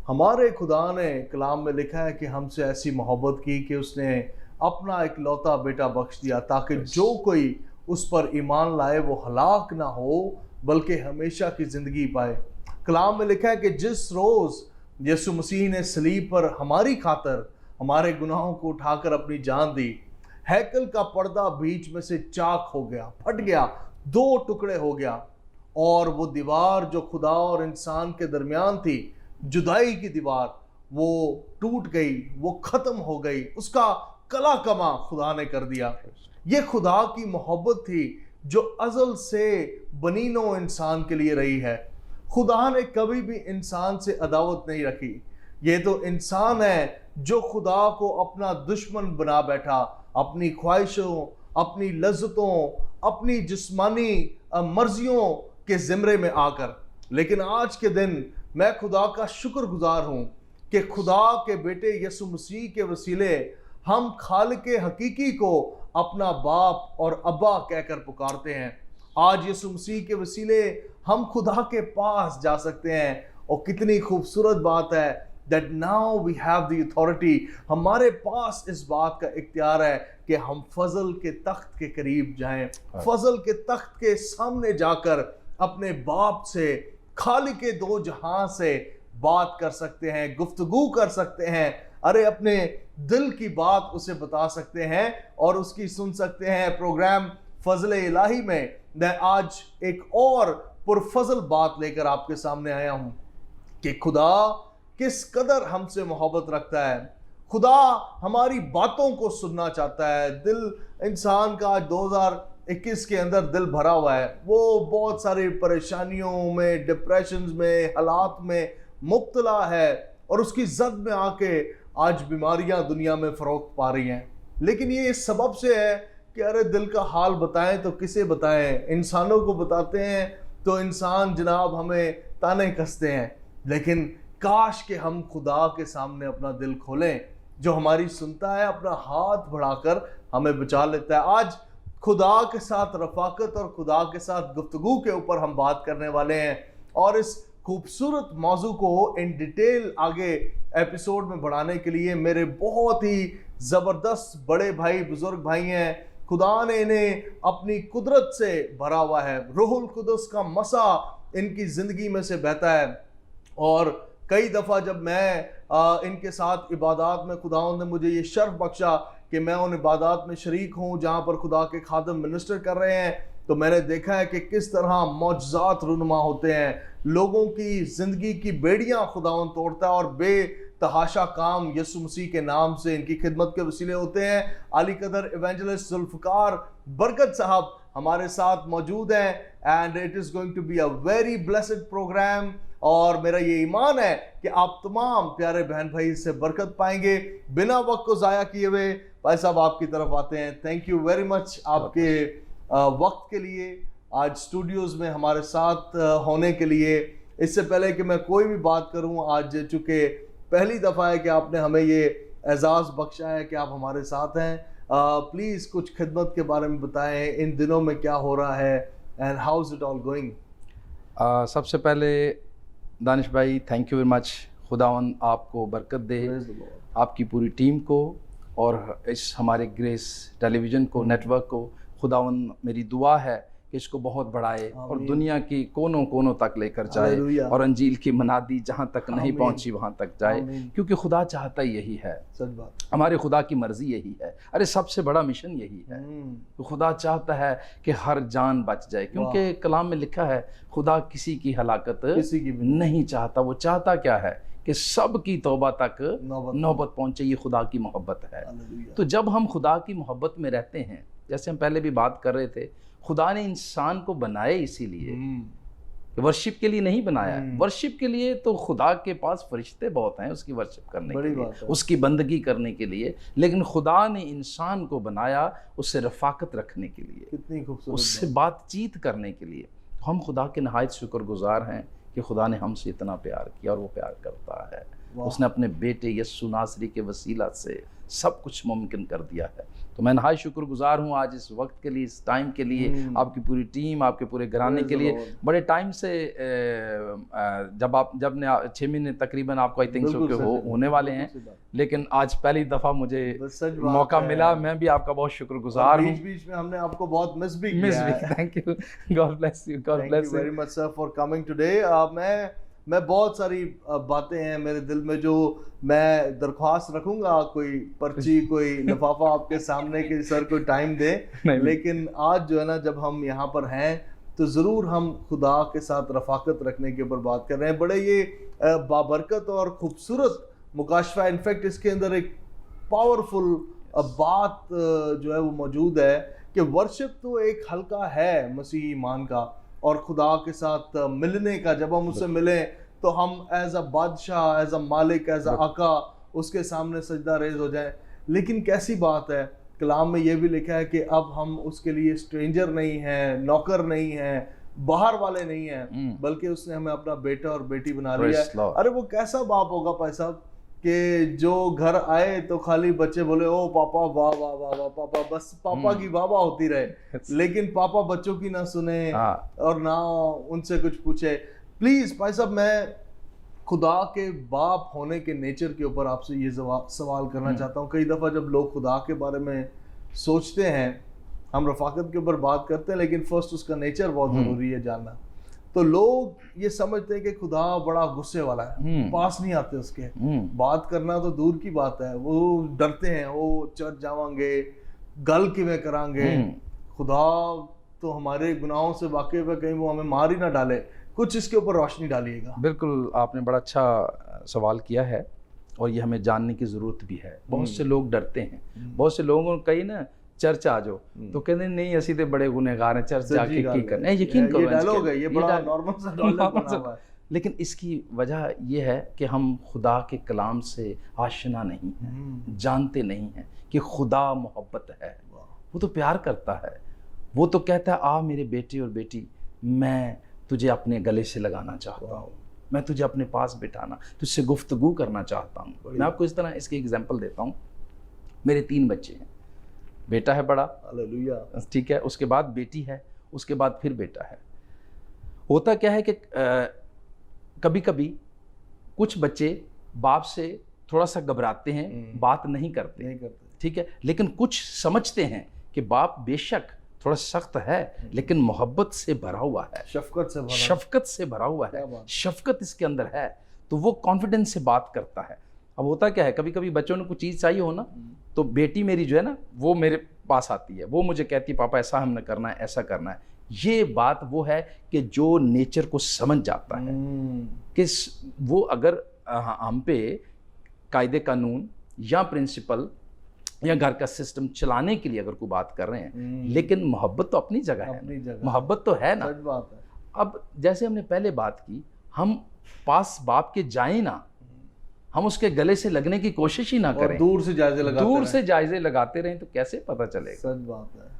हमारे खुदा ने कलाम में लिखा है कि हमसे ऐसी मोहब्बत की कि उसने अपना एक लौता बेटा बख्श दिया ताकि जो कोई उस पर ईमान लाए वो हलाक ना हो बल्कि हमेशा की जिंदगी पाए। कलाम में लिखा है कि जिस रोज यीशु मसीह ने सलीब पर हमारी खातर हमारे गुनाहों को उठाकर अपनी जान दी, हैकल का पर्दा बीच में से चाक हो गया, फट गया, दो टुकड़े हो गया, और वो दीवार जो खुदा और इंसान के दरमियान थी, जुदाई की दीवार, वो टूट गई, वो खत्म हो गई, उसका कला कमा खुदा ने कर दिया। ये खुदा की मोहब्बत थी जो अजल से बनीनो इंसान के लिए रही है। खुदा ने कभी भी इंसान से अदावत नहीं रखी। ये तो इंसान है जो खुदा को अपना दुश्मन बना बैठा, अपनी ख्वाहिशों, अपनी लज्जतों, अपनी जिस्मानी मर्जियों के जिम्रे में आकर। लेकिन आज के दिन मैं खुदा का शुक्रगुजार हूं कि खुदा के बेटे यीशु मसीह के वसीले हम खालिक हकीकी को अपना बाप और अब्बा कहकर पुकारते हैं। आज यीशु मसीह के वसीले हम खुदा के पास जा सकते हैं, और कितनी खूबसूरत बात है that now we have the authority, हमारे पास इस बात का इख्तियार है कि हम फजल के तख्त के करीब जाएं, फजल के तख्त के सामने जाकर अपने बाप से, खालिक के दो जहां से बात कर सकते हैं, गुफ्तगू कर सकते हैं। अरे अपने दिल की बात उसे बता सकते हैं और उसकी सुन सकते हैं। प्रोग्राम फजल इलाही में मैं आज एक और पुरफजल बात लेकर आपके सामने आया हूं कि खुदा किस कदर हमसे मोहब्बत रखता है। खुदा हमारी बातों को सुनना चाहता है। दिल इंसान का आज 2021 के अंदर दिल भरा हुआ है, वो बहुत सारी परेशानियों में, डिप्रेशन में, हालात में मुब्तला है, और उसकी जद में आके आज बीमारियां दुनिया में फरोख्त पा रही हैं। लेकिन ये इस सबब से है कि अरे दिल का हाल बताएं तो किसे बताएं, इंसानों को बताते हैं तो इंसान जनाब हमें ताने कसते हैं। लेकिन काश कि हम खुदा के सामने अपना दिल खोलें, जो हमारी सुनता है, अपना हाथ बढ़ाकर हमें बचा लेता है। आज खुदा के साथ रफाकत और खुदा के साथ गुफ्तगू के ऊपर हम बात करने वाले हैं, और इस खूबसूरत मौजू को इन डिटेल आगे एपिसोड में बढ़ाने के लिए मेरे बहुत ही ज़बरदस्त बड़े भाई, बुजुर्ग भाई हैं। खुदा ने इन्हें अपनी कुदरत से भरा हुआ है, रूहुल कुदस का मसा इनकी ज़िंदगी में से बहता है। और कई दफ़ा जब मैं इनके साथ इबादत में, खुदावंद ने मुझे ये शर्फ बख्शा कि मैं उन इबादत में शरीक हूँ जहाँ पर खुदा के खादम मिनिस्टर कर रहे हैं, तो मैंने देखा है कि किस तरह मौजज़ात रुनुमा होते हैं। लोगों की ज़िंदगी की बेड़ियाँ खुदावंद तोड़ता है, और बेतहाशा काम यीशु मसीह के नाम से इनकी खिदमत के वसीले होते हैं। अली कदर इवेंजलिस्ट जुल्फ़कार बरकत साहब हमारे साथ मौजूद हैं, and it is going to be a very blessed program. और मेरा ये ईमान है कि आप तमाम प्यारे बहन भाई से बरकत पाएंगे। बिना वक्त को ज़ाया किए हुए भाई साहब आपकी तरफ आते हैं। थैंक यू वेरी मच आपके वक्त के लिए, आज स्टूडियोज़ में हमारे साथ होने के लिए। इससे पहले कि मैं कोई भी बात करूं, आज चूँकि पहली दफ़ा है कि आपने हमें ये एजाज़ बख्शा है कि आप हमारे साथ हैं, प्लीज़ कुछ खिदमत के बारे में बताएं, इन दिनों में क्या हो रहा है, and how is it all going. सबसे पहले दानिश भाई, थैंक यू वेरी मच। खुदावन आपको बरकत दे, आपकी पूरी टीम को और इस हमारे ग्रेस टेलीविज़न को, नेटवर्क को। खुदावन मेरी दुआ है कि इसको बहुत बढ़ाए और दुनिया की कोनों कोनों तक लेकर जाए, और अंजील की मनादी जहाँ तक नहीं पहुँची वहाँ तक जाए, क्योंकि खुदा चाहता ही यही है। सच बात, हमारे खुदा की मर्जी यही है। अरे सबसे बड़ा मिशन यही है। तो खुदा चाहता है कि हर जान बच जाए, क्योंकि कलाम में लिखा है खुदा किसी की हलाकत किसी की नहीं चाहता। वो चाहता क्या है कि सब की तौबा तक नौबत पहुँचे। ये खुदा की मोहब्बत है। तो जब हम खुदा की मोहब्बत में रहते हैं, जैसे हम पहले भी बात कर रहे थे, खुदा ने इंसान को बनाया इसीलिए, वर्शिप के लिए नहीं बनाया। वर्शिप के लिए तो खुदा के पास फरिश्ते बहुत हैं उसकी वर्शिप करने के लिए, उसकी बंदगी करने के लिए, लेकिन खुदा ने इंसान को बनाया उससे रफाकत रखने के लिए, कितनी खूबसूरत, उससे बातचीत करने के लिए। तो हम खुदा के नहायत शुक्रगुजार हैं कि खुदा ने हमसे इतना प्यार किया, और वो प्यार करता है। उसने अपने बेटे यस्सु नासरी के वसीला से सब कुछ मुमकिन कर दिया है। तो मैं नहाय शुक्रगुजार हूँ आज इस वक्त के लिए, इस टाइम के लिए, आपकी पूरी टीम, आपके पूरे घराने के लिए। बड़े टाइम से जब ने 6 महीने तकरीबन आपको आई थिंक सो के होने वाले हैं, लेकिन आज पहली दफ़ा मुझे मौका मिला। मैं भी आपका बहुत शुक्रगुजार हूँ। बीच में हमने आपको बहुत मिस भी किया। Thank you, God bless you, God bless you very much sir for coming today. मैं बहुत सारी बातें हैं मेरे दिल में जो मैं दरख्वास्त रखूंगा, कोई पर्ची कोई लिफाफा आपके सामने कि सर कोई टाइम दे। लेकिन आज जो है ना, जब हम यहाँ पर हैं तो ज़रूर हम खुदा के साथ रफाकत रखने के ऊपर बात कर रहे हैं। बड़े ये बाबरकत और ख़ूबसूरत मुकाशफा, इनफैक्ट इसके अंदर एक पावरफुल बात जो है वो मौजूद है कि वर्शिप तो एक हल्का है मसीही ईमान का, और खुदा के साथ मिलने का, जब हम उससे मिलें तो हम एज अ बादशाह, एज अ मालिक, एज अ आका उसके सामने सजदा रेज हो जाएं। लेकिन कैसी बात है, कलाम में ये भी लिखा है कि अब हम उसके लिए स्ट्रेंजर नहीं हैं, नौकर नहीं हैं, बाहर वाले नहीं हैं, बल्कि उसने हमें अपना बेटा और बेटी बना लिया है। अरे वो कैसा बाप होगा भाई साहब कि जो घर आए तो खाली बच्चे बोले ओ पापा वाह वाह वाह वाह पापा, बस पापा की वाह वाह होती रहे, लेकिन पापा बच्चों की ना सुने और ना उनसे कुछ पूछे। प्लीज भाई साहब, मैं खुदा के बाप होने के नेचर के ऊपर आपसे ये सवाल करना चाहता हूँ। कई दफ़ा जब लोग खुदा के बारे में सोचते हैं, हम रफाकत के ऊपर बात करते हैं, लेकिन फर्स्ट उसका नेचर बहुत ज़रूरी है जानना। तो लोग ये समझते हैं कि खुदा बड़ा गुस्से वाला है, पास नहीं आते उसके, बात करना तो दूर की बात है, वो डरते हैं, वो चर्च जावांगे गल किवें करांगे, खुदा तो हमारे गुनाहों से वाकिफ है, कहीं वो हमें मार ही ना डाले। कुछ इसके ऊपर रोशनी डालिएगा। बिल्कुल, आपने बड़ा अच्छा सवाल किया है और ये हमें जानने की ज़रूरत भी है। बहुत से लोग डरते हैं, बहुत से लोगों को कही ना चर्च आ जाओ तो कहते नहीं असी तो बड़े गुनहगार हैं, चर्च जाके की करना है। यकीन करो, ये डायलॉग है, ये बड़ा नॉर्मल सा डायलॉग है। लेकिन इसकी वजह यह है कि हम खुदा के कलाम से आशना नहीं हैं, जानते नहीं हैं कि खुदा मोहब्बत है। वो तो प्यार करता है, वो तो कहता है आ मेरे बेटे और बेटी, मैं तुझे अपने गले से लगाना चाहता हूँ, मैं तुझे अपने पास बिठाना, तुझसे गुफ्तगू करना चाहता हूँ। मैं आपको इस तरह इसकी एग्जाम्पल देता हूँ। मेरे 3 बच्चे हैं, बेटा है बड़ा, हालेलुया, ठीक है, उसके बाद बेटी है, उसके बाद फिर बेटा है। होता क्या है कि कभी कभी कुछ बच्चे बाप से थोड़ा सा घबराते हैं, बात नहीं करते, ठीक है, लेकिन कुछ समझते हैं कि बाप बेशक थोड़ा सख्त है लेकिन मोहब्बत से भरा हुआ है, शफकत से भरा हुआ है, शफकत इसके अंदर है, तो वो कॉन्फिडेंस से बात करता है। अब होता क्या है, कभी कभी बच्चों ने कुछ चीज़ चाहिए हो ना, तो बेटी मेरी जो है ना वो मेरे पास आती है, वो मुझे कहती है पापा ऐसा हमने करना है, ऐसा करना है। ये बात वो है कि जो नेचर को समझ जाता है कि वो अगर हम पे कायदे कानून या प्रिंसिपल या घर का सिस्टम चलाने के लिए अगर कोई बात कर रहे हैं, लेकिन मोहब्बत तो अपनी जगह है, मोहब्बत तो है ना। बात है। अब जैसे हमने पहले बात की, हम पास बाप के जाएं ना, हम उसके गले से लगने की कोशिश ही ना करें, दूर से जायजे लगाते रहें, तो कैसे पता चलेगा। सच बात है।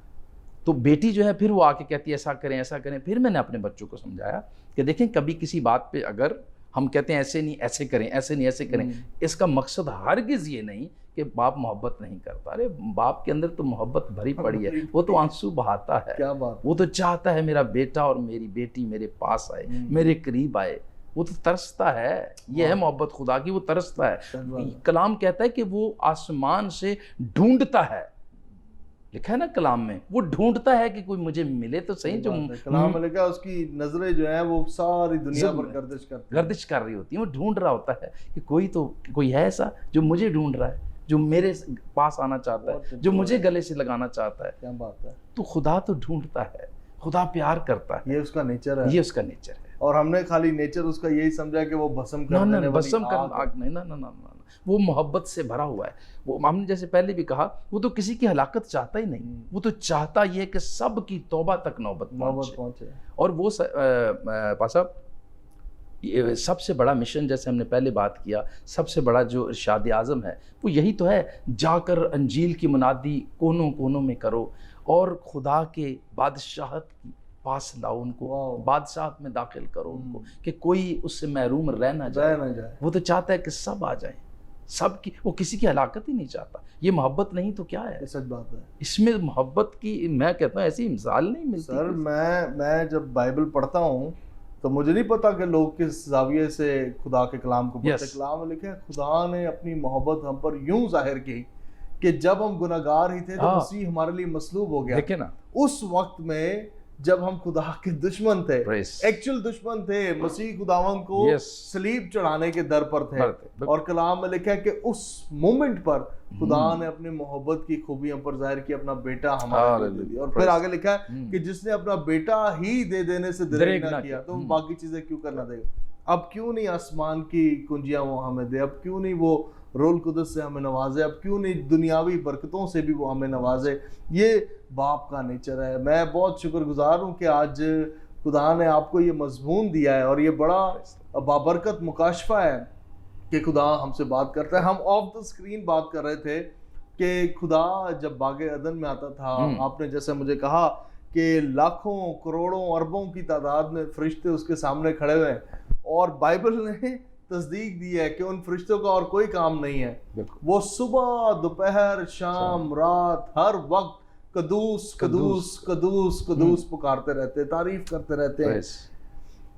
तो बेटी जो है फिर वो आके कहती है ऐसा करें ऐसा करें। फिर मैंने अपने बच्चों को समझाया कि देखें, कभी किसी बात पे अगर हम कहते हैं ऐसे नहीं ऐसे करें, ऐसे नहीं ऐसे करें, इसका मकसद हरगिज़ ये नहीं कि बाप मोहब्बत नहीं करता। अरे बाप के अंदर तो मोहब्बत भरी पड़ी है, वो तो आंसू बहाता है, क्या बात, वो तो चाहता है मेरा बेटा और मेरी बेटी मेरे पास आए, मेरे करीब आए, वो तो तरसता है। ये है मोहब्बत खुदा की, वो तरसता है। कलाम कहता है कि वो आसमान से ढूंढता है, लिखा है ना कलाम में, वो ढूंढता है कि कोई मुझे मिले तो सही। जो कलाम में लिखा, उसकी नजरें जो है वो सारी दुनिया पर गर्दिश कर रही होती है, वो ढूंढ रहा होता है कि कोई है ऐसा जो मुझे ढूंढ रहा है, जो मेरे पास आना चाहता है, जो मुझे गले से लगाना चाहता है। क्या बात है। तो खुदा तो ढूंढता है, खुदा प्यार करता है, ये उसका नेचर है, ये उसका नेचर है। और हमने खाली नेचर उसका यही समझा कि वो भस्म करने वाली आग नहीं, ना, वो मोहब्बत से भरा हुआ है। वो हमने जैसे पहले भी कहा, वो तो किसी की हलाकत चाहता ही नहीं, वो तो चाहता ये है कि सब की तौबा तक नौबत पहुंचे। और वो पासा ये सबसे बड़ा मिशन, जैसे हमने पहले बात किया, सबसे बड़ा जो इरशाद आज़म है वो यही तो है, जाकर अंजील की मुनादी कोनों कोनों में करो और खुदा के बादशाहत की पास लाओ उनको, बादशाहत में दाखिल करो उनको, कि कोई उससे महरूम रह ना जाए। वो तो चाहता है कि सब आ जाए, सबकी, वो किसी की हलाकत ही नहीं चाहता। ये मोहब्बत नहीं तो क्या है? सच बात है। इसमें मोहब्बत की मैं कहता हूँ ऐसी मिसाल नहीं मिलती। सर मैं जब बाइबल पढ़ता हूँ तो मुझे नहीं पता कि लोग किस जाविये से खुदा के कलाम को पढ़ते। कलाम में लिखा है खुदा ने अपनी मोहब्बत हम पर यूं जाहिर की कि जब हम गुनाहगार ही थे तो मसीह हमारे लिए मसलूब हो गया। देखे ना, उस वक्त में जब हम खुदा के दुश्मन थे, एक्चुअल दुश्मन थे, मसीह खुदावन को सलीब चढ़ाने के दर पर थे। और कलाम में लिखा है कि उस मोमेंट पर खुदा ने अपनी मोहब्बत की खूबी हम पर जाहिर की, अपना बेटा हमारे लिए दे दिया। और फिर आगे लिखा है कि जिसने अपना बेटा ही दे देने से दरेक ना किया तो बाकी चीजें क्यों करना देगा। अब क्यों नहीं आसमान की कुंजियां वो हमें दे, अब क्यों नहीं वो रोल कुदस से हमें नवाजे, अब क्यों नहीं दुनियावी बरकतों से भी वो हमें नवाजे। ये बाप का नेचर है। मैं बहुत शुक्रगुजार हूँ कि आज खुदा ने आपको ये मजमून दिया है और ये बड़ा बाबरकत मुकाशफा है कि खुदा हमसे बात करता है। हम ऑफ द स्क्रीन बात कर रहे थे कि खुदा जब बागे अदन में आता था, आपने जैसे मुझे कहा कि लाखों करोड़ों अरबों की तादाद में फरिश्ते उसके सामने खड़े हुए हैं और बाइबल ने तस्दीक दी है कि उन फरिश्तों का और कोई काम नहीं है। वो सुबह दोपहर शाम रात हर वक्त कदूस कदूस कदूस कदूस पुकारते रहते, तारीफ करते रहते हैं।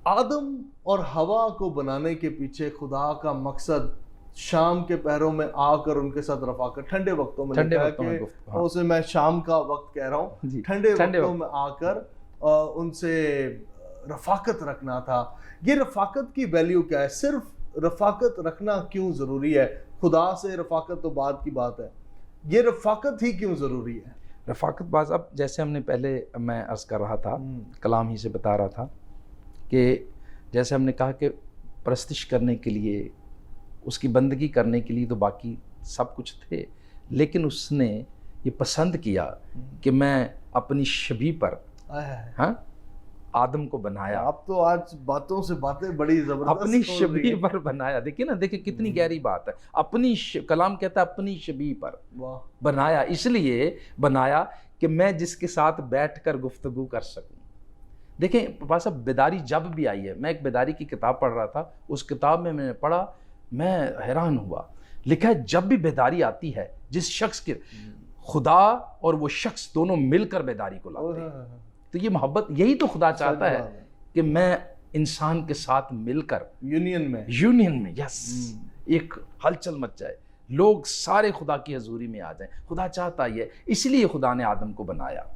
आदम और हवा को बनाने के पीछे खुदा का मकसद शाम के पहरों में आकर उनके साथ रफाकत, ठंडे वक्तों में उसे मैं शाम का वक्त कह रहा हूँ, ठंडे वक्तों में आकर उनसे रफाकत रखना था। ये रफाकत की वैल्यू क्या है? सिर्फ रफाकत रखना क्यों जरूरी है? खुदा से रफाकत तो बाद की बात है, ये रफाकत ही क्यों जरूरी है? रफाकत बाज, अब जैसे हमने पहले मैं अर्ज कर रहा था, कलाम ही से बता रहा था कि जैसे हमने कहा कि परस्तिश करने के लिए, उसकी बंदगी करने के लिए तो बाकी सब कुछ थे, लेकिन उसने ये पसंद किया कि मैं अपनी शबीह पर आदम को बनाया। आप तो आज बातों से बातें बड़ी जबरदस्त, अपनी शबीह पर बनाया। देखिए ना, देखिए कितनी गहरी बात है। अपनी कलाम कहता है अपनी शबीह पर बनाया, इसलिए बनाया कि मैं जिसके साथ बैठकर गुफ्तगू कर सकूं। देखें पापा साहब, बेदारी जब भी आई है, मैं एक बेदारी की किताब पढ़ रहा था, उस किताब में मैंने पढ़ा, मैं हैरान हुआ। लिखा है जब भी बेदारी आती है, जिस शख्स के खुदा और वो शख्स दोनों मिलकर बेदारी को लाते हैं। तो ये मोहब्बत, यही तो खुदा चाहता है कि मैं इंसान के साथ मिलकर यूनियन में यस एक हलचल मच जाए, लोग सारे खुदा की हजूरी में आ जाएं। खुदा चाहता है, इसलिए खुदा ने आदम को बनाया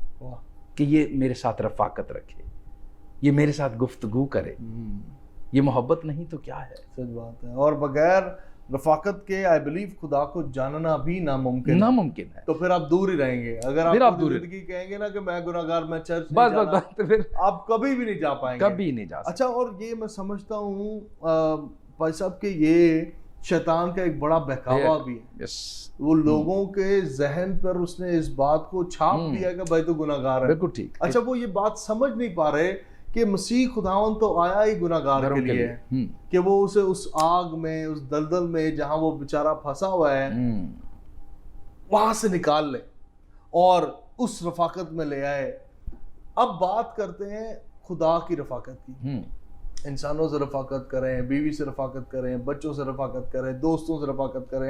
कि ये मेरे साथ रफाकत रखे, ये मेरे साथ गुफ्तगू करे। ये मोहब्बत नहीं तो क्या है? सच बात है। और बगैर रफाकत के आई बिलीव खुदा को जानना भी नामुमकिन है। तो फिर आप दूर ही रहेंगे। अगर आप जिंदगी कहेंगे ना कि मैं गुनाहगार, मैं चर्च नहीं जाना, तो फिर आप कभी भी नहीं जा पाएंगे, कभी नहीं जा सकते। अच्छा, और ये मैं समझता हूँ भाई साहब कि ये शैतान का एक बड़ा बहकावा भी है। वो लोगों के जहन पर उसने इस बात को छाप दिया कि भाई तो गुनाहगार है। बिल्कुल ठीक। अच्छा, वो ये बात समझ नहीं पा रहे कि मसीह खुदावन तो आया ही गुनाहगार के लिए कि वो उसे उस आग में, उस दलदल में जहां वो बेचारा फंसा हुआ है, वहां से निकाल ले और उस रफाकत में ले आए। अब बात करते हैं खुदा की रफाकत की। इंसानों से रफाकत करें, बीवी से रफाकत करें, बच्चों से रफाकत करें, दोस्तों से रफाकत करें।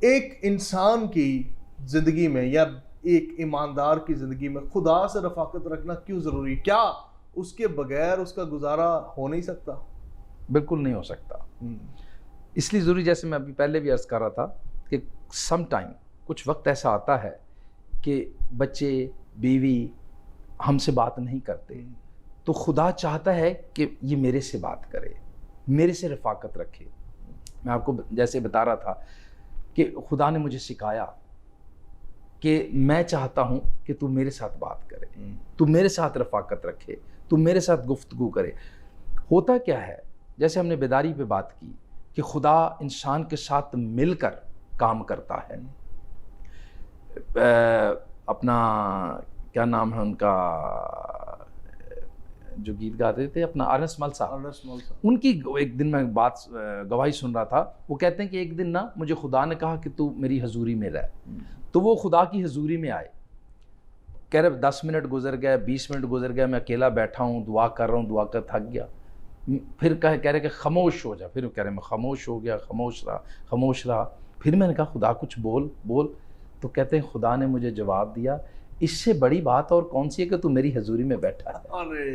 एक इंसान की जिंदगी में या एक ईमानदार की जिंदगी में खुदा से रफाकत रखना क्यों जरूरी? क्या उसके बगैर उसका गुजारा हो नहीं सकता? बिल्कुल नहीं हो सकता। इसलिए ज़रूरी, जैसे मैं अभी पहले भी अर्ज कर रहा था कि सम टाइम, कुछ वक्त ऐसा आता है कि बच्चे बीवी हमसे बात नहीं करते, तो खुदा चाहता है कि ये मेरे से बात करे, मेरे से रफाकत रखे। मैं आपको जैसे बता रहा था कि खुदा ने मुझे सिखाया कि मैं चाहता हूँ कि तू मेरे साथ बात करे, तू मेरे साथ रफाकत रखे, तू मेरे साथ गुफ्तगू करे। होता क्या है, जैसे हमने बेदारी पे बात की कि खुदा इंसान के साथ मिलकर काम करता है। अपना क्या नाम है उनका, जो गीत गाते थे, अपना अरस मल साहब, उनकी एक दिन मैं बात गवाही सुन रहा था। वो कहते हैं कि एक दिन ना मुझे खुदा ने कहा कि तू मेरी हजूरी में रह। तो वो खुदा की हजूरी में आए, कह रहे 10 मिनट गुजर गए, 20 मिनट गुजर गए, मैं अकेला बैठा हूँ, दुआ कर रहा हूँ, दुआ कर थक गया। फिर कह रहे कि खामोश हो जा, फिर वो कह रहे मैं खामोश हो गया, खामोश रहा। फिर मैंने कहा खुदा कुछ बोल बोल। तो कहते हैं खुदा ने मुझे जवाब दिया, इससे बड़ी बात और कौन सी है कि तू मेरी हजूरी में बैठा है। अरे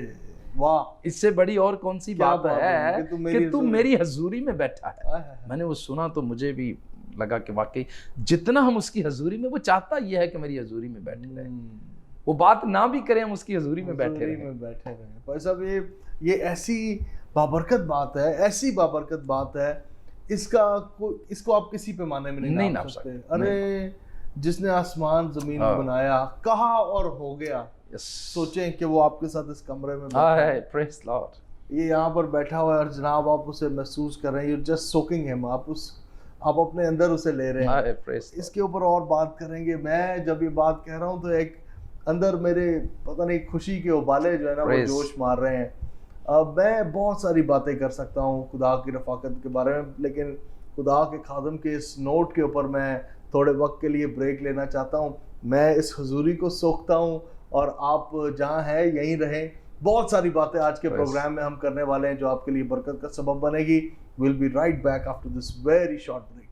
वाह, इससे बड़ी और कौन सी बात है कि तू मेरी हजूरी में बैठा है। मैंने वो सुना तो मुझे भी लगा कि वाकई जितना हम उसकी हजूरी में, वो चाहता ये है कि मेरी हजूरी में बैठे रहे, वो बात ना भी करें, हम उसकी हजूरी में बैठे रहे। भाई साहब ये ऐसी बाबरकत बात है, ऐसी बाबरकत बात है, इसको आप किसी पैमाने में नहीं नाप सकते। अरे जिसने आसमान जमीन बनाया, कहा और हो गया। सोचें कि वो आपके साथ इस कमरे में बैठा है, प्रेज़ लॉर्ड, ये यहाँ पर बैठा हुआ है और जनाब आप उसे महसूस कर रहे हैं, यू जस्ट सोकिंग हिम, आप अपने अंदर उसे ले रहे हैं। इसके ऊपर और बात करेंगे। मैं जब ये बात कह रहा हूँ तो एक अंदर मेरे पता नहीं खुशी के उबाले जो है ना वो जोश मार रहे हैं। मैं बहुत सारी बातें कर सकता हूँ खुदा की रफ़ाकत के बारे में, लेकिन खुदा के खादम के इस नोट के ऊपर मैं थोड़े वक्त के लिए ब्रेक लेना चाहता हूँ। मैं इस हुजूरी को सोखता हूँ और आप जहाँ हैं यहीं रहें। बहुत सारी बातें आज के प्रोग्राम में हम करने वाले हैं जो आपके लिए बरकत का सबब बनेगी। Will be right back after this very short break.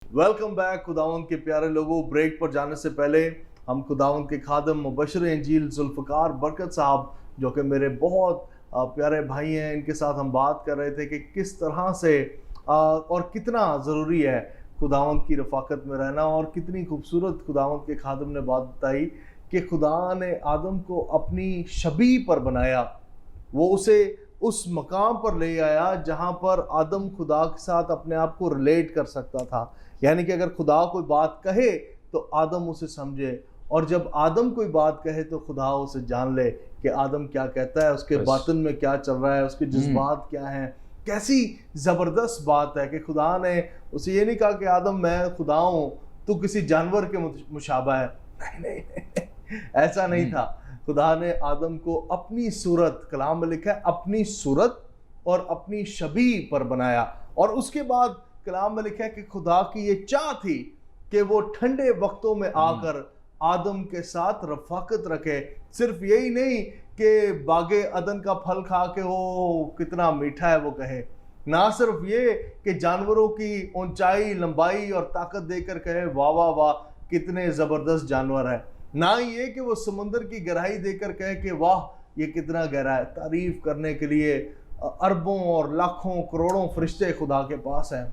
Welcome back खुदावंद के प्यारे लोगों। ब्रेक पर जाने से पहले हम खुदावंद के खादम मुबशर इंजील जुल्फ़कार बरकत साहब जो कि मेरे बहुत प्यारे भाई हैं, इनके साथ हम बात कर रहे थे कि किस तरह से और कितना ज़रूरी है खुदावंद की रफ़ाकत में रहना, और कितनी खूबसूरत खुदावंद के खादम ने बात बताई कि खुदा ने आदम को अपनी शबी पर बनाया, वो उसे उस मकाम पर ले आया जहाँ पर आदम खुदा के साथ अपने आप को रिलेट कर सकता था। यानी कि अगर खुदा कोई बात कहे तो आदम उसे समझे, और जब आदम कोई बात कहे तो खुदा उसे जान ले कि आदम क्या कहता है, उसके बातिन में क्या चल रहा है, उसके जज्बात क्या हैं। कैसी ज़बरदस्त बात है कि खुदा ने उसे ये नहीं कहा कि आदम मैं खुदा हूँ, तू किसी जानवर के मुशाबा है। नहीं, ऐसा नहीं था। खुदा ने आदम को अपनी सूरत, कलाम में लिखा है अपनी सूरत और अपनी शबी पर बनाया, और उसके बाद कलाम में लिखा है कि खुदा की ये चाह थी कि वो ठंडे वक्तों में आकर आदम के साथ रफ़ाकत रखे। सिर्फ यही नहीं कि बागे अदन का फल खा के हो कितना मीठा है वो कहे, ना सिर्फ ये कि जानवरों की ऊंचाई, लंबाई और ताकत देकर कहे वाह वाह वाह कितने ज़बरदस्त जानवर है, ना ये कि वो समुंदर की गहराई देकर कहे कि वाह ये कितना गहरा है। तारीफ करने के लिए अरबों और लाखों करोड़ों फरिश्ते खुदा के पास हैं,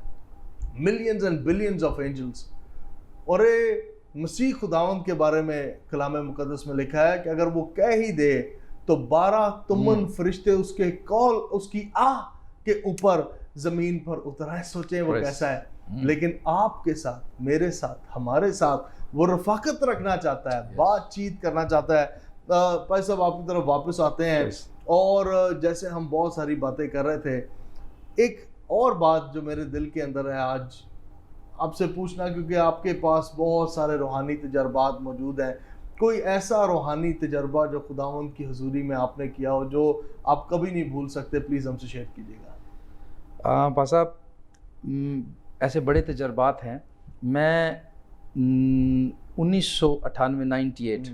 millions and billions of angels. और मसीह खुदावंद के बारे में कलाम मुकद्दस में लिखा है कि अगर वो कह ही दे तो 12 तुमन फरिश्ते उसके कौल, उसकी आह के ऊपर जमीन पर उतर आए। सोचें वो कैसा है। लेकिन आपके साथ, मेरे साथ, हमारे साथ वो रफ़ाकत रखना चाहता है, बातचीत करना चाहता है। भाई साहब आपकी तरफ वापस आते हैं, और जैसे हम बहुत सारी बातें कर रहे थे, एक और बात जो मेरे दिल के अंदर है आज आपसे पूछना, क्योंकि आपके पास बहुत सारे रूहानी तजर्बात मौजूद हैं। कोई ऐसा रूहानी तजर्बा जो खुदावंद की हुजूरी में आपने किया हो जो आप कभी नहीं भूल सकते, प्लीज़ हमसे शेयर कीजिएगा। भाई साहब ऐसे बड़े तजर्बात हैं। मैं 1998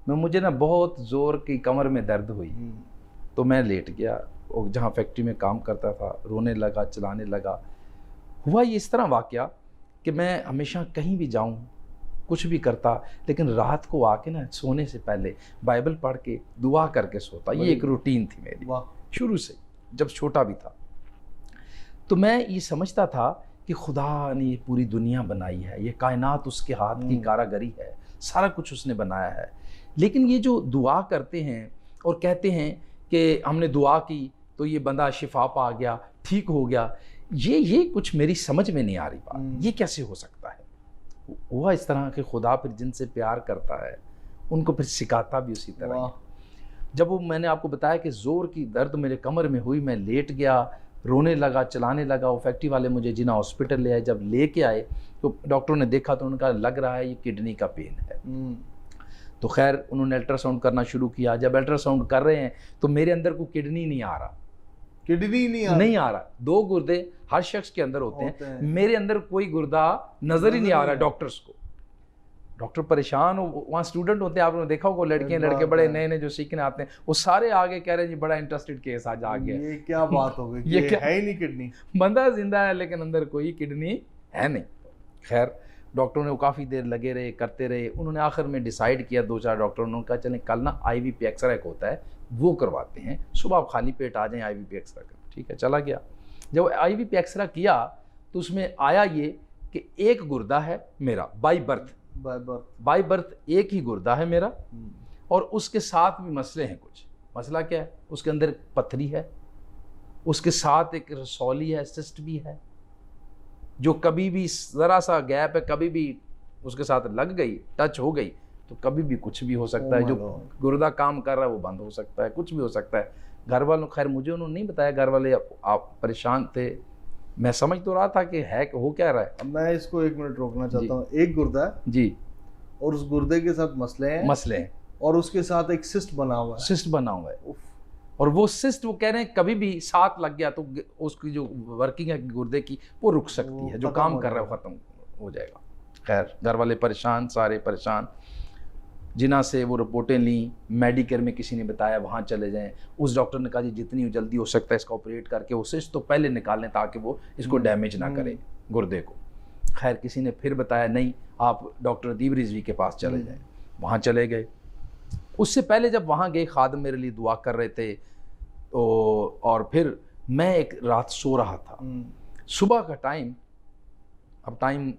में मुझे ना बहुत ज़ोर की कमर में दर्द हुई, तो मैं लेट गया, और जहाँ फैक्ट्री में काम करता था, रोने लगा, चलाने लगा। हुआ ये इस तरह वाक़या कि मैं हमेशा कहीं भी जाऊँ, कुछ भी करता, लेकिन रात को आके ना सोने से पहले बाइबल पढ़ के दुआ करके सोता। ये एक रूटीन थी मेरी शुरू से, जब छोटा भी था। तो मैं ये समझता था कि खुदा ने ये पूरी दुनिया बनाई है, ये कायनात उसके हाथ की कारागरी है, सारा कुछ उसने बनाया है। लेकिन ये जो दुआ करते हैं और कहते हैं कि हमने दुआ की तो ये बंदा शिफा पा गया, ठीक हो गया, ये कुछ मेरी समझ में नहीं आ रही बात। ये कैसे हो सकता है? हुआ इस तरह कि खुदा फिर जिनसे प्यार करता है उनको फिर सिखाता भी उसी तरह। जब वो मैंने आपको बताया कि ज़ोर की दर्द मेरे कमर में हुई, मैं लेट गया, रोने लगा, चलाने लगा। वो फैक्ट्री वाले मुझे जिना हॉस्पिटल ले आए। जब लेके आए तो डॉक्टरों ने देखा तो उन्होंने कहा लग रहा है ये किडनी का पेन है। तो खैर उन्होंने अल्ट्रासाउंड करना शुरू किया। जब अल्ट्रासाउंड कर रहे हैं तो मेरे अंदर कोई किडनी नहीं आ रहा, किडनी नहीं आ रहा। 2 गुर्दे हर शख्स के अंदर होते हैं, मेरे अंदर कोई गुर्दा नजर ही नहीं आ रहा। डॉक्टर्स को, डॉक्टर परेशान हो, वहाँ स्टूडेंट होते हैं, आपने देखा होगा लड़कियां लड़के बड़े नए नए जो सीखने आते हैं, वो सारे आगे कह रहे हैं जी बड़ा इंटरेस्टेड केस आज आ गया। ये क्या बात हो गई, ये क्या है ही नहीं किडनी, बंदा जिंदा है लेकिन अंदर कोई किडनी है नहीं। खैर डॉक्टरों ने वो काफ़ी देर लगे रहे, करते रहे। उन्होंने आखिर में डिसाइड किया, 2-4 डॉक्टरों ने कहा चलें कल ना IVP एक्सरा एक होता है वो करवाते हैं, सुबह आप खाली पेट आ जाएं IVP एक्सरा कर। ठीक है, चला गया। जब IVP एक्सरा किया तो उसमें आया ये कि एक गुर्दा है मेरा बाई बर्थ एक ही गुर्दा है मेरा, और उसके साथ भी मसले हैं कुछ। मसला क्या है? उसके अंदर पथरी है, उसके साथ एक रसौली है, सिस्ट भी है, जो कभी भी ज़रा सा गैप है, कभी भी उसके साथ लग गई, टच हो गई तो कभी भी कुछ भी हो सकता है। जो गुर्दा काम कर रहा है वो बंद हो सकता है, कुछ भी हो सकता है। घर वालों, खैर मुझे उन्होंने नहीं बताया, घर वाले आप परेशान थे। मैं समझ तो रहा था कि है हो क्या रहा है। मैं इसको 1 मिनट रोकना चाहता हूँ। एक गुर्दा है जी, और उस गुर्दे के साथ मसले हैं और उसके साथ एक सिस्ट बना हुआ है। और वो सिस्ट, वो कह रहे हैं कभी भी साथ लग गया तो उसकी जो वर्किंग है गुर्दे की वो रुक सकती है, जो काम कर रहा है वो खत्म हो जाएगा। खैर घर वाले परेशान, सारे परेशान। जिना से वो रिपोर्टें ली, मेडिकेयर में किसी ने बताया वहाँ चले जाएं। उस डॉक्टर ने कहा जी जितनी जल्दी हो सकता है इसका ऑपरेट करके वो सिस्ट तो पहले निकाल लें ताकि वो इसको डैमेज ना करे गुर्दे को। खैर किसी ने फिर बताया नहीं, आप डॉक्टर दीव रिजवी के पास चले जाएं। वहाँ चले गए। उससे पहले जब वहाँ गए, खादिम मेरे लिए दुआ कर रहे थे। और फिर मैं एक रात सो रहा था, सुबह का टाइम, अब टाइम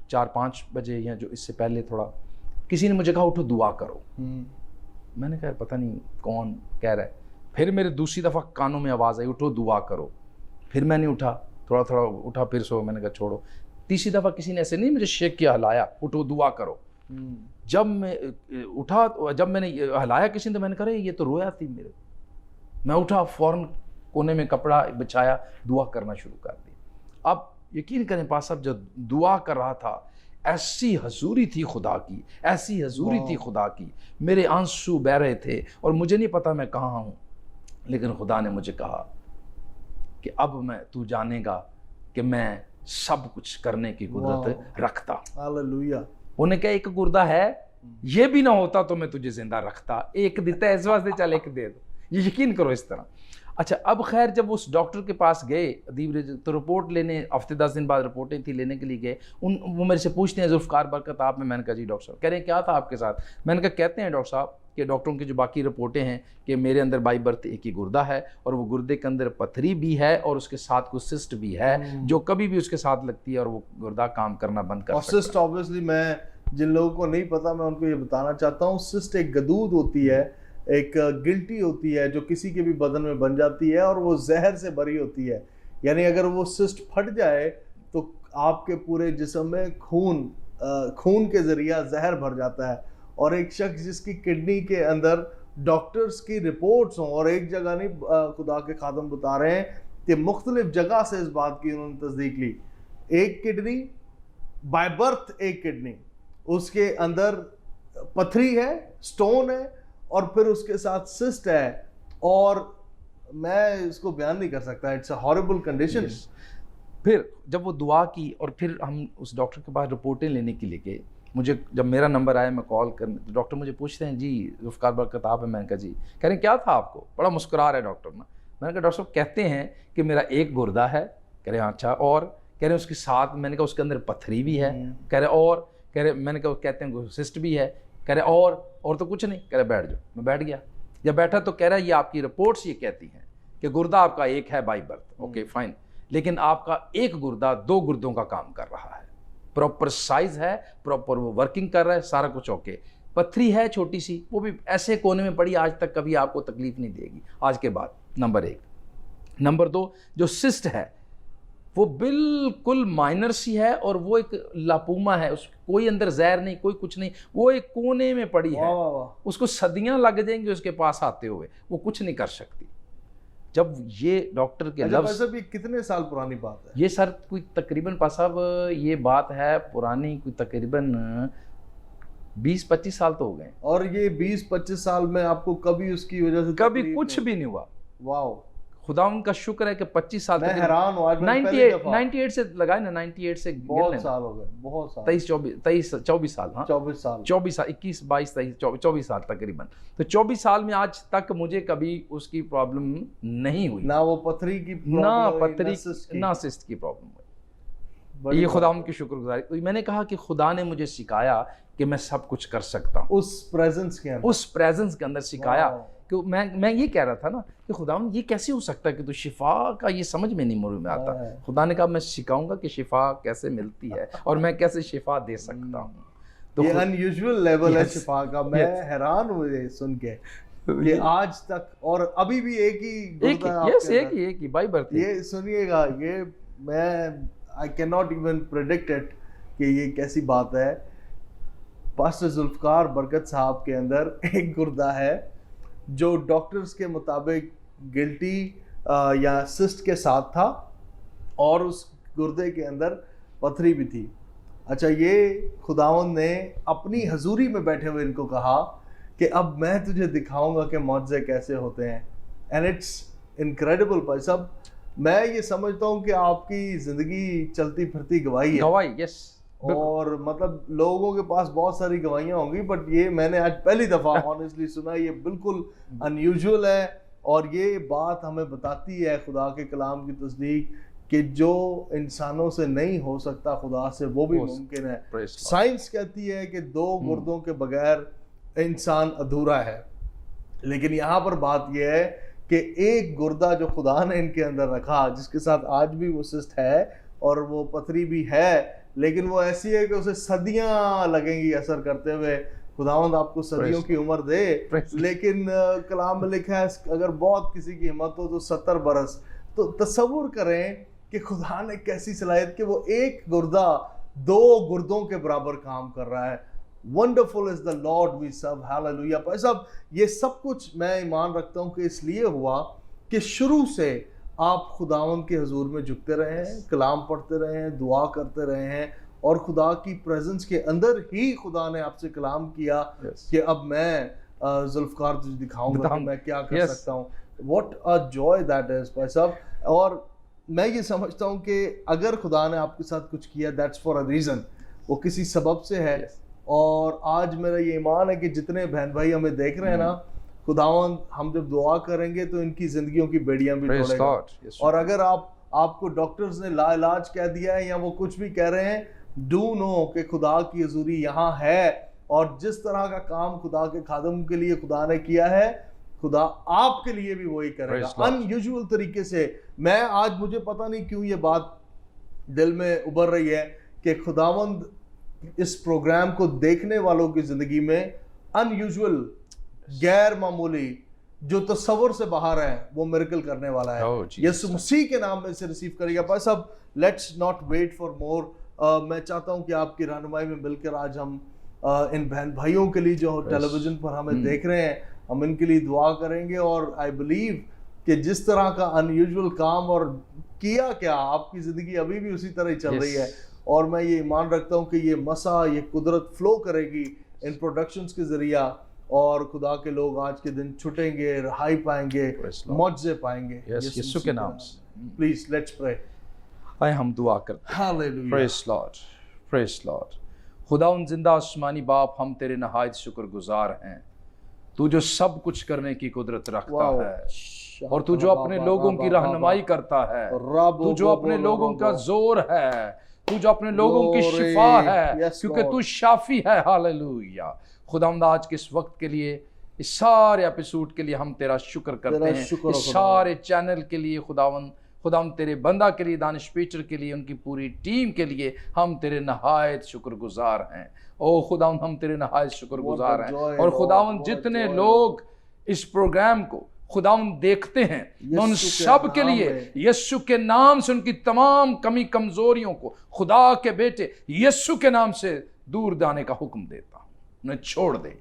4-5 बजे या जो इससे पहले थोड़ा, किसी ने मुझे कहा उठो दुआ करो। मैंने कहा पता नहीं कौन कह रहा है। फिर मेरे दूसरी दफ़ा कानों में आवाज़ आई उठो दुआ करो। फिर मैंने उठा, थोड़ा थोड़ा उठा, फिर सो। मैंने कहा छोड़ो। तीसरी दफ़ा किसी ने ऐसे नहीं मुझे शेक किया, हिलाया, उठो दुआ करो। जब मैं उठा, जब मैंने हिलाया किसी ने, तो मैंने कहा ये तो रोया थी मेरे। मैं उठा, फ़ौरन कोने में कपड़ा बिछाया, दुआ करना शुरू कर दी। अब यकीन करें पास साहब, जब दुआ कर रहा था ऐसी हजूरी थी खुदा की, ऐसी हजूरी थी खुदा की, मेरे आंसू बह रहे थे और मुझे नहीं पता मैं कहाँ हूँ। लेकिन खुदा ने मुझे कहा कि अब मैं, तू जानेगा कि मैं सब कुछ करने की कुदरत रखता। हालेलुया। उन्हें कहा एक गुर्दा है, ये भी ना होता तो मैं तुझे जिंदा रखता। एक देता है इस वास्ते, चल एक दे दो। ये यकीन करो इस तरह। अच्छा, अब खैर जब उस डॉक्टर के पास गए तो रिपोर्ट लेने, हफ्ते 10 दिन बाद रिपोर्टें थी, लेने के लिए गए। वो मेरे से पूछते हैं जुल्फ़कार बरकत आप में? मैंने कहा जी डॉक्टर साहब। कह रहे हैं क्या था आपके साथ? मैंने कहा कहते हैं डॉक्टर साहब कि डॉक्टरों की जो बाकी रिपोर्टें हैं कि मेरे अंदर बाई बर्थ एक ही गुर्दा है और वो गुर्दे के अंदर पथरी भी है और उसके साथ कुछ सिस्ट भी है जो कभी भी उसके साथ लगती है और वो गुर्दा काम करना बंद कर सकता है। सिस्ट ऑब्वियसली, मैं जिन लोगों को नहीं पता मैं उनको ये बताना चाहता हूँ, सिस्ट एक गदूद होती है, एक गिल्टी होती है जो किसी के भी बदन में बन जाती है और वो जहर से भरी होती है। यानी अगर वो सिस्ट फट जाए तो आपके पूरे जिस्म में खून के जरिया जहर भर जाता है। और एक शख्स जिसकी किडनी के अंदर डॉक्टर्स की रिपोर्ट्स हों, और एक जगह नहीं, खुदा के खादम बता रहे हैं कि मुख्तलिफ जगह से इस बात की उन्होंने तस्दीक ली। एक किडनी बाय बर्थ, एक किडनी उसके अंदर पथरी है, स्टोन है और फिर उसके साथ सिस्ट है, और मैं इसको बयान नहीं कर सकता। It's a horrible condition. फिर जब वो दुआ की और फिर हम उस डॉक्टर के पास रिपोर्टें लेने के लिए गए, मुझे जब मेरा नंबर आया मैं कॉल करने, तो डॉक्टर मुझे पूछते हैं जी जुल्फ़कार बरकत आप है? मैंने कहा जी। कह रहे हैं क्या था आपको? बड़ा मुस्कुरा रहा है डॉक्टर ना। मैंने कहा डॉक्टर साहब कहते हैं कि मेरा एक गुर्दा है। कह रहे हैं अच्छा, और? कह रहे हैं उसके साथ, मैंने कहा उसके अंदर पथरी भी है। कह रहे और? कह रहे, मैंने कहा कहते हैं सिस्ट भी है। कह रहे और तो कुछ नहीं। कह रहे बैठ जाओ। मैं बैठ गया। जब बैठा तो कह रहा है ये आपकी रिपोर्ट्स ये कहती हैं कि गुर्दा आपका एक है बाई बर्थ, ओके फाइन, लेकिन आपका एक गुर्दा 2 गुर्दों का काम कर रहा है, प्रॉपर साइज है, प्रॉपर वो वर्किंग कर रहा है, सारा कुछ ओके। पथरी है छोटी सी, वो भी ऐसे कोने में पड़ी, आज तक कभी आपको तकलीफ नहीं देगी आज के बाद, नंबर 1। नंबर 2, जो सिस्ट है वो बिल्कुल माइनर सी है और वो एक लापूमा है, उस कोई अंदर जहर नहीं, कोई कुछ नहीं, वो एक कोने में पड़ी है। उसको सदियां लग जाएंगी उसके पास आते हुए, वो कुछ नहीं कर सकती। जब ये डॉक्टर के लफ्ज़, ये कितने साल पुरानी बात है? ये सर कोई तकरीबन पास साहब, ये बात है पुरानी कोई तकरीबन 20-25 साल तो हो गए। और ये 20-25 साल में आपको कभी उसकी वजह से कभी कुछ भी नहीं हुआ। वाह, खुदा उनका शुक्र है कि 25 साल मैं तक हैरान हूँ। आज मैंने पहली 98 दफा 98 से लगाए ना, 98 से बहुत साल हो गए, बहुत साल, 24 साल, हाँ 24 साल, 24 साल, 21 22 23 24 साल तकरीबन। तो 24 साल में आज तक मुझे कभी उसकी प्रॉब्लम नहीं हुई, ना वो पथरी की प्रॉब्लम ना हुई, पथरी सिस्ट ना सिस्ट की प्रॉब्लम हुई। बड़ी ये बात खुदा है। उनकी शुक्रगुजारी। तो मैंने कहा कि खुदा ने मुझे सिखाया कि मैं सब कुछ कर सकता हूँ, उस प्रेजेंस के अंदर, उस प्रेजेंस के अंदर सिखाया। वाह। कि मैं ये कह रहा था ना कि खुदा ये कैसे हो सकता है कि तू शिफा का, ये समझ में नहीं मुझ में आता। हाँ। खुदा ने कहा मैं सिखाऊंगा कि शिफा कैसे मिलती है और मैं कैसे शिफा दे सकता हूँ। तो ये अनयूजुअल लेवल है Yes. शिफा का। मैं Yes. हैरान हूँ ये सुन के कि आज तक और अभी भी एक ही एक गुर्दा ही, यस आपके एक ही बाई बर्थ। ये सुनिएगा, ये मैं I can not even predict it कि ये कैसी बात है। पास्टर जुल्फकार बरकत साहब के अंदर एक गुर्दा है जो डॉक्टर्स के मुताबिक गिल्टी या सिस्ट के साथ था और उस गुर्दे के अंदर पथरी भी थी। अच्छा, ये खुदावंद ने अपनी हजूरी में बैठे हुए इनको कहा कि अब मैं तुझे दिखाऊंगा कि मौजज़े कैसे होते हैं। एंड इट्स इनक्रेडिबल भाई साहब। मैं ये समझता हूँ कि आपकी ज़िंदगी चलती फिरती गवाही है, गवाही, यस। और मतलब लोगों के पास बहुत सारी गवाहियाँ होंगी, बट ये मैंने आज पहली दफ़ा ऑनेस्टली सुना। ये बिल्कुल अनयूजुअल है और ये बात हमें बताती है खुदा के कलाम की तस्दीक कि जो इंसानों से नहीं हो सकता खुदा से वो भी मुमकिन है। साइंस कहती है कि 2 गुर्दों के बगैर इंसान अधूरा है, लेकिन यहाँ पर बात यह है कि एक गुर्दा जो खुदा ने इनके अंदर रखा, जिसके साथ आज भी वो सिस्ट है और वो पथरी भी है, लेकिन वो ऐसी है कि उसे सदियां लगेंगी असर करते हुए। खुदावंद आपको सदियों की उम्र दे, लेकिन कलाम में लिखा है अगर बहुत किसी की हिम्मत हो तो 70 बरस। तो तसव्वुर करें कि खुदा ने कैसी सलाहियत कि वो एक गुर्दा 2 गुर्दों के बराबर काम कर रहा है। Wonderful is the Lord we serve, hallelujah. भाई साहब, ये सब कुछ मैं ईमान रखता हूँ कि इसलिए हुआ कि शुरू से आप खुदावंद के हुजूर में झुकते रहे हैं, कलाम पढ़ते रहे हैं, दुआ करते रहे हैं और खुदा की प्रेजेंस के अंदर ही खुदा ने आपसे कलाम किया कि अब मैं जुल्फकार तुझे दिखाऊंगा कि मैं क्या कर सकता हूँ। What a joy that is भाई साहब। और मैं ये समझता हूँ कि अगर खुदा ने आपके साथ कुछ किया, दैट्स फॉर अ रीजन, वो किसी सबब से है। और आज मेरा ये ईमान है कि जितने बहन भाई हमें देख रहे हैं ना, खुदावंद हम जब दुआ करेंगे तो इनकी जिंदगियों की बेड़ियां भी तोड़ेगा। और अगर आपको डॉक्टर्स ने लाइलाज कह दिया है या वो कुछ भी कह रहे हैं, डू नो कि खुदा की हजूरी यहाँ है और जिस तरह का काम खुदा के खादम के लिए खुदा ने किया है, खुदा आपके लिए भी वही करेगा अनयूजुअल तरीके से। मैं आज, मुझे पता नहीं क्यों ये बात दिल में उभर रही है कि खुदावंद इस प्रोग्राम को देखने वालों की जिंदगी में अनयूजुअल, गैर मामूली, जो तस्वर से बाहर है, वो मिरेकल करने वाला है। यीशु मसीह के नाम में से रिसीव करेगा। बस अब let's not wait for more. मैं चाहता हूं कि आपकी रहनुमाई में मिलकर आज हम इन बहन भाइयों के लिए जो टेलीविजन पर हमें देख रहे हैं, हम इनके लिए दुआ करेंगे। और आई बिलीव कि जिस तरह का अनयूजुअल काम और किया क्या, आपकी जिंदगी अभी भी उसी तरह ही चल रही है। और मैं ये ईमान रखता हूँ कि ये मसा, ये कुदरत फ्लो करेगी इन प्रोडक्शंस के जरिया और खुदा के लोग आज के दिन छुटेंगे, रहाई पाएंगे, मौजज़े पाएंगे यीशु के नाम से। Please let's pray. आए हम दुआ करते हैं। Hallelujah. Praise Lord, praise Lord. खुदा उन जिंदा आसमानी बाप, हम तेरे नहायत शुक्रगुजार हैं। तू जो सब कुछ करने की कुदरत रखता है और तू जो अपने लोगों की रहनुमाई करता है, तू जो अपने लोगों का जोर है, तू जो अपने लोगों की शिफा है, क्योंकि तू शाफी है। हालेलुया। खुदावंद आज के इस वक्त के लिए, इस सारे एपिसोड के लिए हम तेरा शुक्र करते हैं। इस सारे चैनल के लिए खुदावंद तेरे बंदा के लिए, दानिश पीटर के लिए, उनकी पूरी टीम के लिए हम तेरे नहायत शुक्रगुजार हैं। ओ खुदावंद, हम तेरे नहायत शुक्रगुजार हैं। और खुदावंद जितने लोग इस प्रोग्राम को खुदावंद देखते हैं, मैं उन सब के लिए यीशु के नाम से उनकी तमाम कमी कमजोरियों को खुदा के बेटे यीशु के नाम से दूर जाने का हुक्म देता हूं। उन्हें छोड़ दे,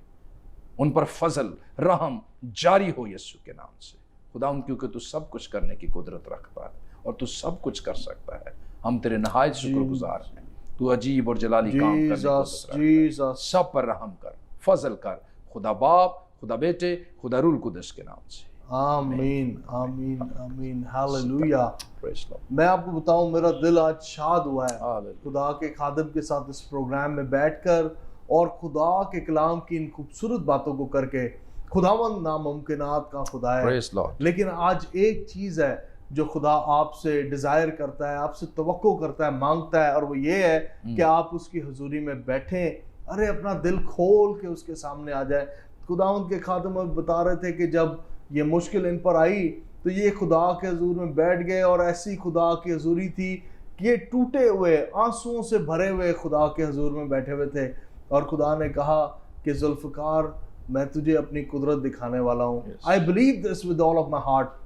उन पर फजल रहम जारी हो यीशु के नाम से। खुदावंद, क्योंकि तू सब कुछ करने की कुदरत रखता है और तू सब कुछ कर सकता है, हम तेरे नहायत शुक्रगुजार हैं। तू अजीब और जलाली काम करने को जीसस तत्पर है। जीसस सब पर रहम कर, फजल कर, खुदा बाप, खुदा बेटे, खुदा रूल कुदस के नाम से। आमीन आमीन आमीन हालेलुया। Praise Lord. मैं आपको बताऊं, मेरा दिल आज शाद हुआ है Hallelujah. खुदा के खादिम के साथ इस प्रोग्राम में बैठकर और खुदा के कलाम की इन खूबसूरत बातों को करके। खुदावंद नामुमकिनात का खुदा है, Praise Lord. लेकिन आज एक चीज़ है जो खुदा आपसे डिज़ायर करता है, आपसे तवक्को करता है, मांगता है, और वो ये है कि आप उसकी हुजूरी में बैठें। अरे अपना दिल खोल के उसके सामने आ जाए। खुदावंद के खादिम बता रहे थे कि जब ये मुश्किल इन पर आई तो ये खुदा के हुजूर में बैठ गए, और ऐसी खुदा की हुजूरी थी कि ये टूटे हुए आंसुओं से भरे हुए खुदा के हुजूर में बैठे हुए थे। और खुदा ने कहा कि जुल्फ़कार, मैं तुझे अपनी कुदरत दिखाने वाला हूँ। I believe this with all of my heart.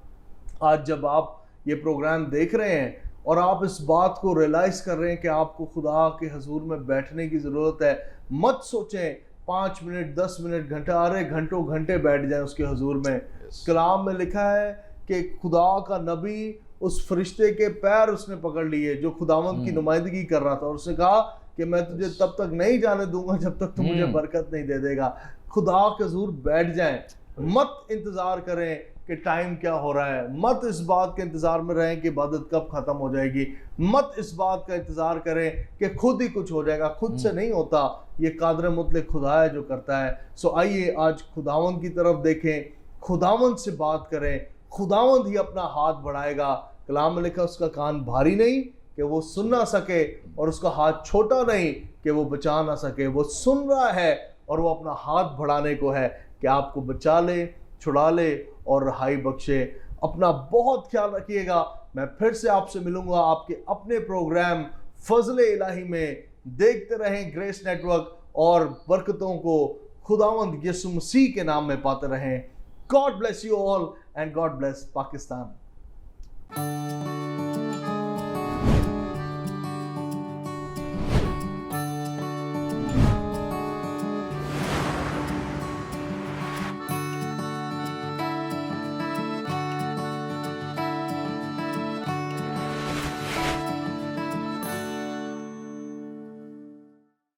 आज जब आप ये प्रोग्राम देख रहे हैं और आप इस बात को रियलाइज कर रहे हैं कि आपको खुदा के हुजूर में बैठने की ज़रूरत है, मत सोचें 5 मिनट 10 मिनट घंटा, अरे घंटों घंटे बैठ जाएं उसके हुजूर में। कलाम में लिखा है कि खुदा का नबी उस फरिश्ते के पैर उसने पकड़ लिए जो खुदावंद की नुमाइंदगी कर रहा था, और उसने कहा कि मैं तुझे तब तक नहीं जाने दूंगा जब तक तू मुझे बरकत नहीं दे देगा। खुदा के हुजूर बैठ जाएं, मत इंतजार करें कि टाइम क्या हो रहा है, मत इस बात के इंतजार में रहें कि इबादत कब खत्म हो जाएगी, मत इस बात का इंतजार करें कि खुद ही कुछ हो जाएगा। खुद से नहीं होता, ये कादर मुतलक खुदा है जो करता है। सो आइए आज खुदावंद की तरफ देखें, खुदावंद से बात करें, खुदावंद ही अपना हाथ बढ़ाएगा। कलाम में लिखा उसका कान भारी नहीं कि वो सुन ना सके, और उसका हाथ छोटा नहीं कि वो बचा ना सके। वो सुन रहा है और वो अपना हाथ बढ़ाने को है कि आपको बचा ले, छुड़ा ले और रहाई बख्शे। अपना बहुत ख्याल रखिएगा। मैं फिर से आपसे मिलूंगा आपके अपने प्रोग्राम फजले इलाही में। देखते रहें ग्रेस नेटवर्क, और बरकतों को खुदावंद यीशु मसीह के नाम में पाते रहें। God bless you all and God bless Pakistan.